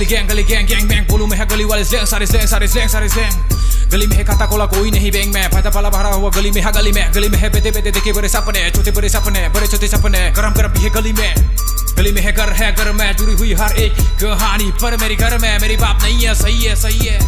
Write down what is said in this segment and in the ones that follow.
गली gang gang bang बोलूं मैं है गली वाले स्लैंग सारे स्लैंग गली में है खाता कोला कोई नहीं बैंग में फायदा पाला भरा हुआ गली में है बेटे देखे बड़े सपने छोटे बड़े सपने बड़े छोटे सपने गरम भी है गली में है घर में जुड़ी हुई हर एक कहानी पर मेरी घर में मेरी बाप नहीं है सही है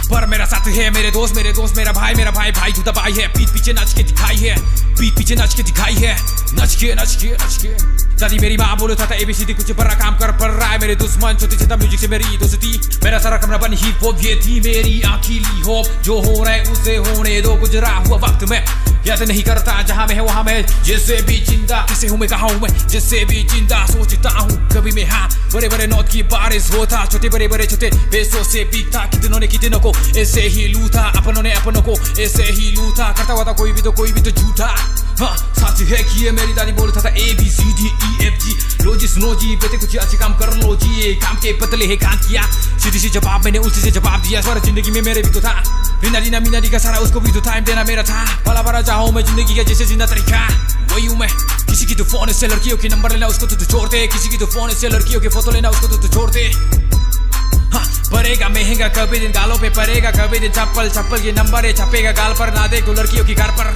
पर मेरा साथ है मेरे दोस्त मेरा भाई भाई झूठा भाई है पीठ पीछे नाच के दिखाई है नच के दादी मेरी माँ बोलो था एबीसीडी कुछ बड़ा काम कर पड़ रहा है मेरे दुश्मन छोटे म्यूजिक से मेरी दोस्ती मेरा सारा कमरा बन हिप हॉप ये थी मेरी अकेली होप जो हो रहा है उसे होने दो गुजरा हुआ वक्त में याद नहीं करता जहाँ मैं है वहाँ मैं जिससे भी चिंता किसे हूँ मैं कहाँ हूँ मैं जिससे भी चिंता सोचता हूँ कभी मैं हाँ बड़े नोट की बारिश होता छोटे पैसों से बिकता कितनों को ऐसे ही लूटा अपनों को ऐसे ही लूटा करता हुआ था कोई भी तो झूठा हाँ सच है कि ये मेरी दादी बोलता था ABCDEFG लोजिस नोजी बेटे कुछ अच्छे काम कर लो जी ये काम के पतले है कान किया सीधी सी जवाब मैंने उल्टे से जवाब दिया सारा जिंदगी में मेरे भी तो था रीना मीना का सारा उसको भी तो टाइम देना मेरा था भला चाहूँ मैं जिंदगी का जैसे जीना तरीका वही हूँ मैं किसी की तो फोन से लड़कियों के नंबर लेना उसको तो छोड़ दे किसी की तो फोन से लड़कियों के फोटो लेना उसको तो छोड़ दे पड़ेगा महंगा कभी दिन गालों पे पड़ेगा कभी दिन चप्पल ये नंबर है छपेगा गाल पर ना देख तो लड़कियों की घर पर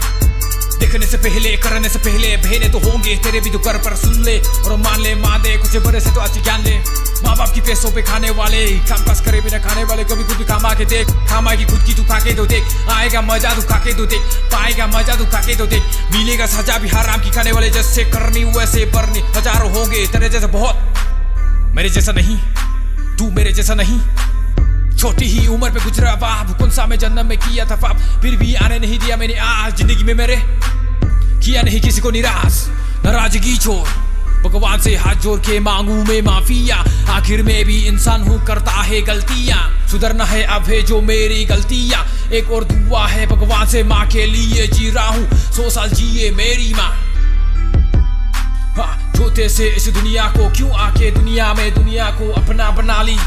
देखने से पहले करने से पहले बहने तो होंगे तेरे भी तो कर पर सुन ले और मान दे कुछ बड़े से तो अच्छी ज्ञान ले माँ बाप की पैसों पे खाने वाले काम काज करे बिना खाने वाले कभी खुद भी काम आके देख काम आएगी खुद की तू खाके तो देख आएगा मजा तू खाके तो देख पाएगा मजा तू खाके तो देख मिलेगा सजा भी हराम की खाने वाले जैसे करनी वैसे बरनी हजारों होंगे तेरे जैसे बहुत मेरे जैसा नहीं तू मेरे जैसा नहीं छोटी ही उम्र पे गुजरा बाप कौन सा मैं जन्म में किया था पाप फिर भी आने नहीं दिया मैंने आज जिंदगी में मेरे किया नहीं किसी को निराश नाराजगी छोड़ भगवान से हाथ जोड़ के मांगू मैं माफिया आखिर में भी इंसान हूँ करता है गलतियाँ सुधरना है अब है जो मेरी गलतियाँ एक और दुआ है भगवान से माँ के लिए जी रहा हूँ 100 साल जिए मेरी माँ छोटे से इस दुनिया को क्यों आके दुनिया को अपना बना ली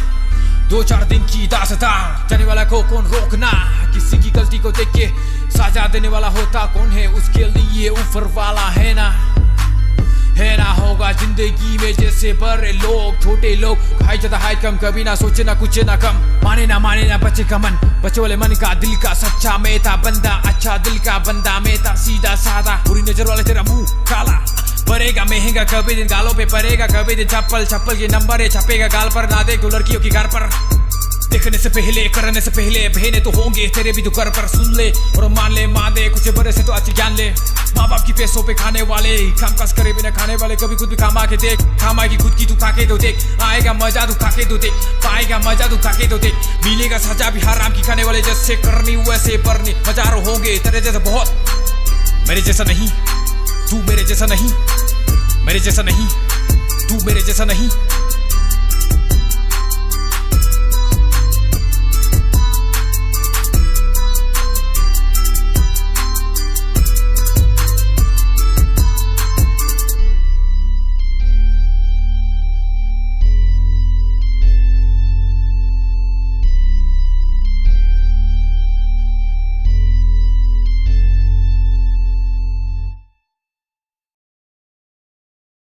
2-4 दिन की दास्तां जाने वाला को कौन रोकना किसी की गलती को देख के सजा देने वाला होता कौन है उसके लिए ऊपर वाला है ना होगा जिंदगी में जैसे बड़े लोग छोटे लोग हाइट ज्यादा हाइट कम कभी ना सोचे ना कुछ ना कम माने ना बच्चे का मन बच्चे वाले मन का दिल का सच्चा मैं था बंदा अच्छा दिल का बंदा मैं था सीधा साधा पूरी नजर वाले तेरा मुंह काला पड़ेगा महंगा कभी दिन गालों पे पड़ेगा कभी दिन चप्पल ये नंबर है छपेगा गाल पर ना देख तो लड़कियों की घर पर देखने से पहले करने से पहले बहने तो होंगे तेरे भी तो कर पर सुन ले और मान दे कुछ बड़े से तो अच्छी ज्ञान ले माँ बाप की पैसों पे खाने वाले काम काज करे बिना खाने वाले कभी खुद भी काम आके देख काम आएगी खुद की तू खाके तो देख आएगा मजा तू खाके तो देख पाएगा मजा तू खाके तो देख मिलेगा सजा भी हराम की खाने वाले जैसे करनी वैसे बरनी हजारों होंगे तेरे जैसे बहुत मेरे जैसा नहीं तू मेरे जैसा नहीं मेरे जैसा नहीं तू मेरे जैसा नहीं